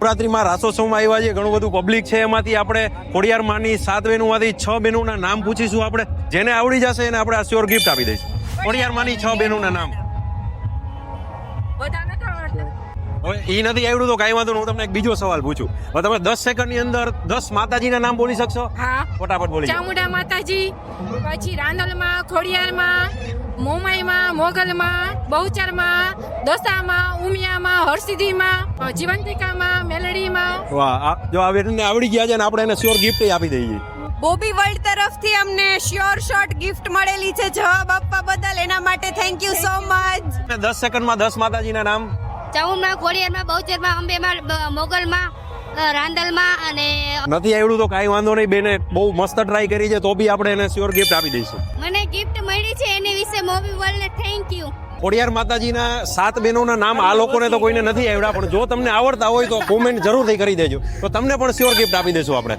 નવરાત્રીમાં રાસોત્સવમાં આવ્યા છે, ઘણું બધું પબ્લિક છે, એમાંથી આપણે ખોડિયાર માની 7 બહેનોમાંથી 6 બહેનોના નામ પૂછીશું. આપણે જેને આવડી જશે એને આપણે આ શ્યોર ગિફ્ટ આપી દઈશું. ખોડિયાર માની 6 બહેનોના નામ. હવે એ નથી આવડ્યું તો કાંઈ વાંધો નહીં, હું તમને એક બીજો સવાલ પૂછું. હવે તમે 10 સેકન્ડની અંદર 10 માતાજીના નામ બોલી શકશો? હા, ફટાફટ બોલી જાઓ. ચામુંડા માતાજી, પછી રાંદલમાં, ખોડિયારમાં, મોમાઈમાં, મોગલમાં, બહુચરમાં, દસામાં, ઉમિયામાં, હરસિદ્ધિમાં, જીવંતિકામાં, મેલડીમાં. વાહ, જો આ બેનને આવડી ગયા છે ને આપણે એને શ્યોર ગિફ્ટ આપી દઈએ. બોબી વર્લ્ડ તરફથી અમને શ્યોર શોર્ટ ગિફ્ટ મળેલી છે જવાબ આપવા બદલ, એના માટે થેન્ક યુ સો મચ. 10 સેકન્ડમાં 10 માતાજીના નામ. ચામુંડમાં, ખોડિયારમાં, બહુચરમાં, અંબેમાં, મોગલમાં, રાંદલમાં અને નથી આવડ્યું તો કાંઈ વાંધો નહીં, બેને બહુ મસ્ત ટ્રાય કરી છે, તો બી આપણે એને શ્યોર ગિફ્ટ આપી દઈશું. મને ગિફ્ટ મળી છે એની વિશે મોબી વર્લ્ડને થેન્ક યુ. ખોડિયાર માતાજીના 7 બહેનોના નામ આ લોકોને તો કોઈને નથી આવડ્યા, પણ જો તમને આવડતા હોય તો કોમેન્ટ જરૂરથી કરી દેજો, તો તમને પણ શ્યોર ગિફ્ટ આપી દઈશું આપણે.